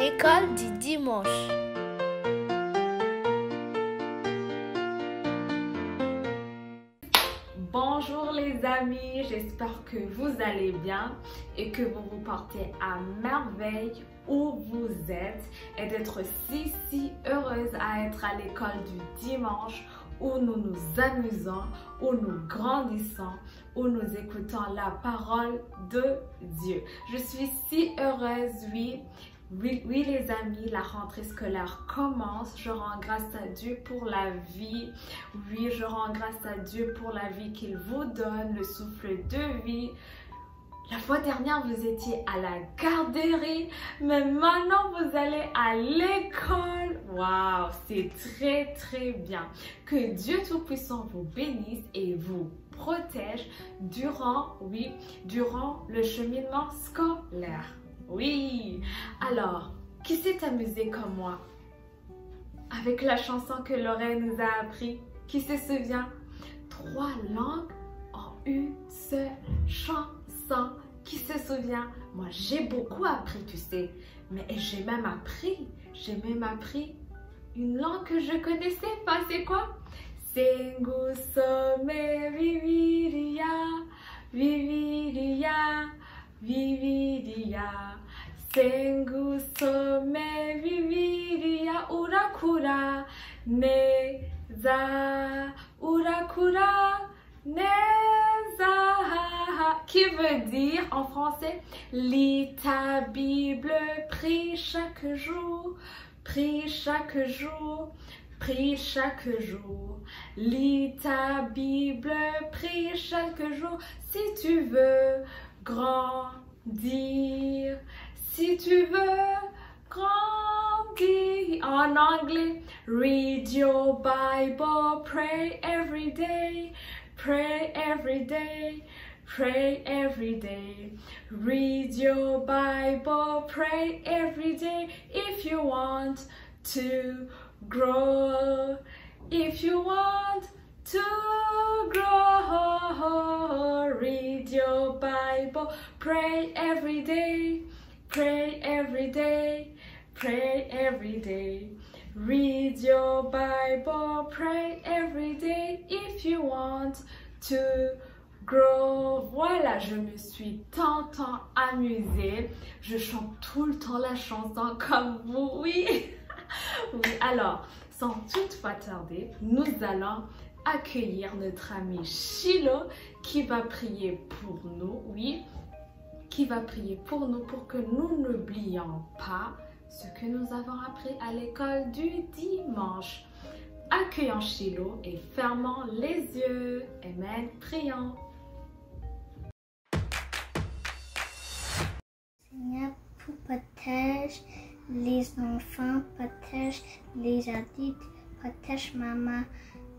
l'école du dimanche. Bonjour les amis, j'espère que vous allez bien et que vous vous portez à merveille où vous êtes et d'être si heureuse à être à l'école du dimanche où nous nous amusons, où nous grandissons, où nous écoutons la parole de Dieu. Je suis si heureuse, oui les amis, la rentrée scolaire commence. Je rends grâce à Dieu pour la vie. Oui, je rends grâce à Dieu pour la vie qu'il vous donne, le souffle de vie. La fois dernière, vous étiez à la garderie, mais maintenant, vous allez à l'école. Waouh, c'est très bien. Que Dieu Tout-Puissant vous bénisse et vous protège durant le cheminement scolaire. Oui. Alors, qui s'est amusé comme moi avec la chanson que Lorraine nous a appris? Qui se souvient? 3 langues en une seule chanson. Qui se souvient? Moi, j'ai beaucoup appris, tu sais. Mais j'ai même appris une langue que je connaissais pas. C'est quoi? Sengu some viviria, viviria, viviria. Sengu some viviria, urakura, neza, urakura, neza. Qui veut dire en français, lis ta Bible, prie chaque jour, prie chaque jour, prie chaque jour. Lis ta Bible, prie chaque jour, si tu veux grandir, si tu veux grandir. En anglais, read your Bible, pray every day, pray every day. Pray every day. Read your Bible, pray every day if you want to grow. If you want to grow, read your Bible, pray every day. Pray every day. Pray every day. Read your Bible, pray every day if you want to grow. Voilà, je me suis tant amusée. Je chante tout le temps la chanson comme vous, oui. Oui, alors, sans toutefois tarder, nous allons accueillir notre ami Shiloh qui va prier pour nous, oui, qui va prier pour nous pour que nous n'oublions pas ce que nous avons appris à l'école du dimanche. Accueillons Shiloh et fermons les yeux. Amen. Prions. Seigneur, protège les enfants, protège les adultes, protège maman,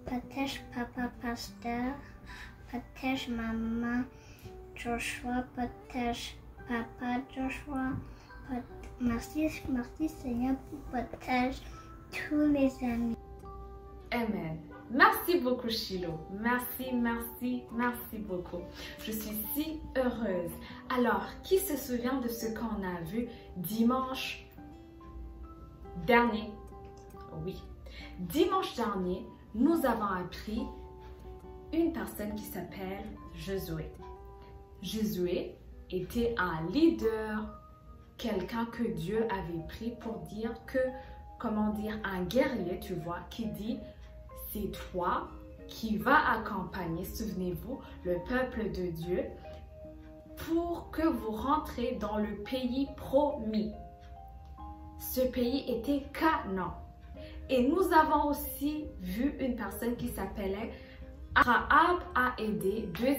protège papa pasteur, protège maman Joshua, protège papa Joshua. Merci Seigneur pour protéger tous les amis. Amen. Merci beaucoup Shiloh. Merci beaucoup. Je suis si heureuse. Alors, qui se souvient de ce qu'on a vu dimanche dernier? Oui. Dimanche dernier, nous avons appris une personne qui s'appelle Josué. Josué était un leader, quelqu'un que Dieu avait pris pour dire que, comment dire, un guerrier, tu vois, qui dit, c'est toi qui va accompagner, souvenez-vous, le peuple de Dieu pour que vous rentrez dans le pays promis. Ce pays était Canaan. Et nous avons aussi vu une personne qui s'appelait Rahab a aidé deux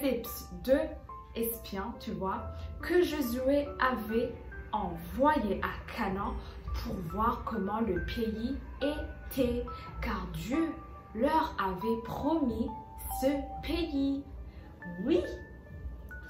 espions, tu vois, que Josué avait envoyés à Canaan pour voir comment le pays était, car Dieu leur avait promis ce pays. Oui,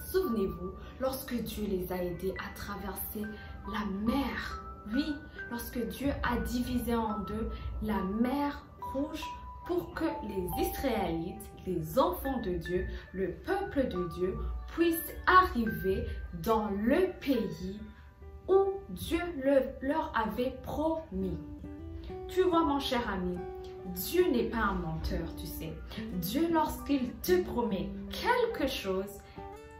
souvenez-vous, lorsque Dieu les a aidés à traverser la mer, oui, lorsque Dieu a divisé en deux la mer Rouge pour que les Israélites, les enfants de Dieu, le peuple de Dieu, puissent arriver dans le pays où Dieu leur avait promis. Tu vois mon cher ami, Dieu n'est pas un menteur, tu sais. Dieu, lorsqu'il te promet quelque chose,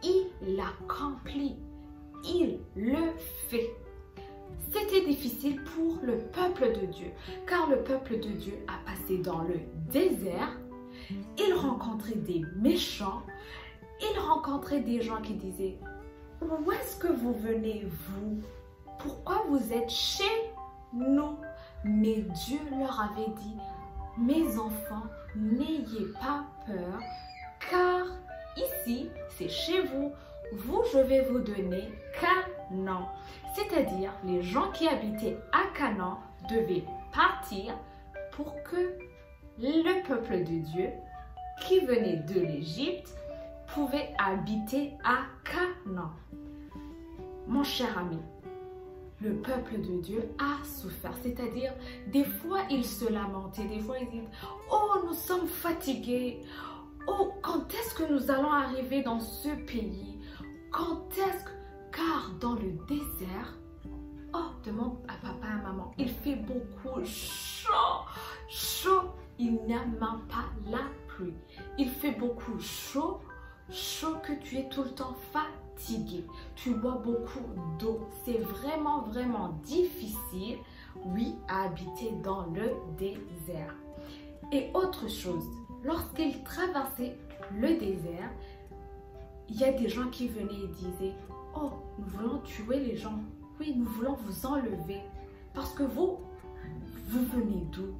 il l'accomplit. Il le fait. C'était difficile pour le peuple de Dieu, car le peuple de Dieu a passé dans le désert. Il rencontrait des méchants. Il rencontrait des gens qui disaient « Où est-ce que vous venez, vous? Pourquoi vous êtes chez nous ?» Mais Dieu leur avait dit « Mes enfants, n'ayez pas peur, car ici, c'est chez vous. Vous, je vais vous donner Canaan. » C'est-à-dire, les gens qui habitaient à Canaan devaient partir pour que le peuple de Dieu, qui venait de l'Égypte, pouvait habiter à Canaan. Mon cher ami, le peuple de Dieu a souffert. C'est-à-dire, des fois, ils se lamentaient. Des fois, ils disaient « Oh, nous sommes fatigués. Oh, quand est-ce que nous allons arriver dans ce pays? Quand est-ce que... » Car dans le désert, oh, demande à papa et à maman, il fait beaucoup chaud. Chaud, il n'y a même pas la pluie. Il fait beaucoup chaud. Chaud que tu es tout le temps fatigué. Tu bois beaucoup d'eau. C'est vraiment, vraiment difficile, oui, à habiter dans le désert. Et autre chose, lorsqu'ils traversaient le désert, il y a des gens qui venaient et disaient « Oh, nous voulons tuer les gens. Oui, nous voulons vous enlever. Parce que vous venez d'où? »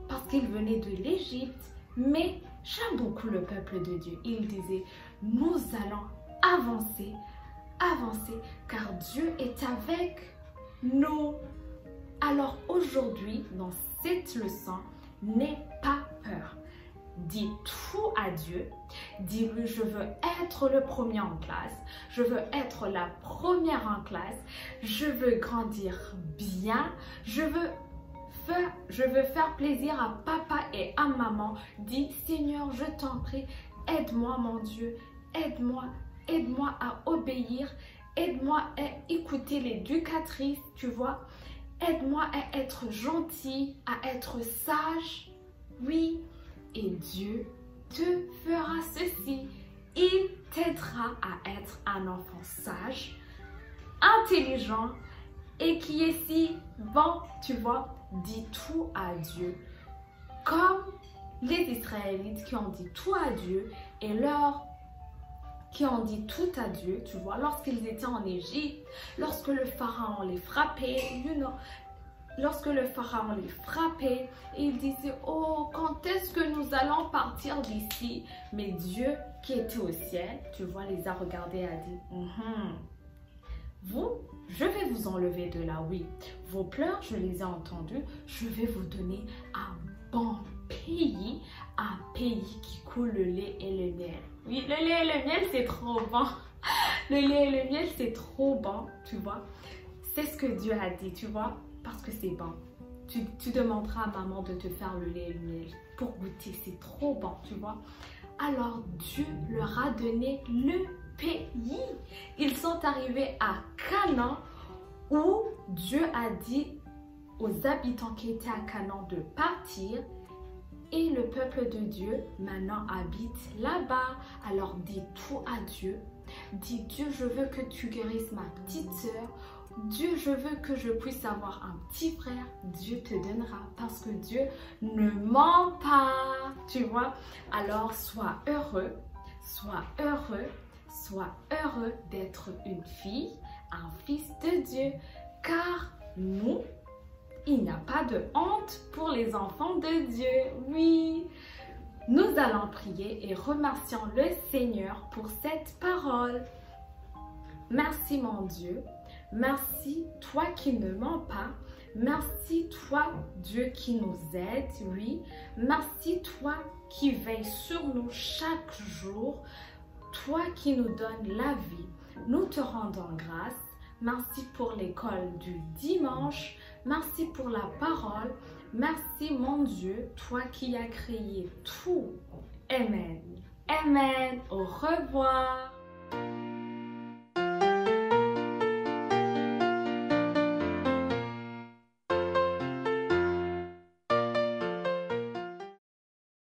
Parce qu'ils venaient de l'Égypte. Mais j'aime beaucoup le peuple de Dieu. Il disait « Nous allons avancer, avancer, car Dieu est avec nous. » Alors aujourd'hui, dans cette leçon, n'aie pas peur. Dis tout à Dieu. Dis-lui, je veux être le premier en classe. Je veux être la première en classe. Je veux grandir bien. Je veux faire plaisir à papa et à maman. Dis, Seigneur, je t'en prie, aide-moi mon Dieu. Aide-moi à obéir. Aide-moi à écouter l'éducatrice, tu vois. Aide-moi à être gentil, à être sage. Oui. Et Dieu te fera ceci. Il t'aidera à être un enfant sage, intelligent et qui est si bon, tu vois. Dis tout à Dieu. Comme les Israélites qui ont dit tout à Dieu et qui ont dit tout à Dieu, tu vois, lorsqu'ils étaient en Égypte, lorsque le pharaon les frappait, lorsque le pharaon les frappait, il disait « Oh, quand est-ce que nous allons partir d'ici ?» Mais Dieu qui était au ciel, tu vois, les a regardés et a dit « Vous, je vais vous enlever de là, oui. Vos pleurs, je les ai entendus. Je vais vous donner un bon pays, un pays qui coule le lait et le miel. » Oui, le lait et le miel, c'est trop bon. Le lait et le miel, c'est trop bon, tu vois. C'est ce que Dieu a dit, tu vois. Parce que c'est bon. Tu demanderas à maman de te faire le lait et le miel pour goûter. C'est trop bon, tu vois. Alors Dieu leur a donné le pays. Ils sont arrivés à Canaan où Dieu a dit aux habitants qui étaient à Canaan de partir. Et le peuple de Dieu maintenant habite là-bas. Alors dis tout à Dieu. Dis Dieu, je veux que tu guérisses ma petite sœur. Dieu, je veux que je puisse avoir un petit frère. Dieu te donnera parce que Dieu ne ment pas. Tu vois? Alors, sois heureux d'être une fille, un fils de Dieu. Car nous, il n'y a pas de honte pour les enfants de Dieu. Oui. Nous allons prier et remercions le Seigneur pour cette parole. Merci mon Dieu. Merci, toi qui ne mens pas. Merci, toi, Dieu qui nous aide, oui. Merci, toi qui veille sur nous chaque jour. Toi qui nous donne la vie. Nous te rendons grâce. Merci pour l'école du dimanche. Merci pour la parole. Merci, mon Dieu, toi qui as créé tout. Amen. Amen. Au revoir.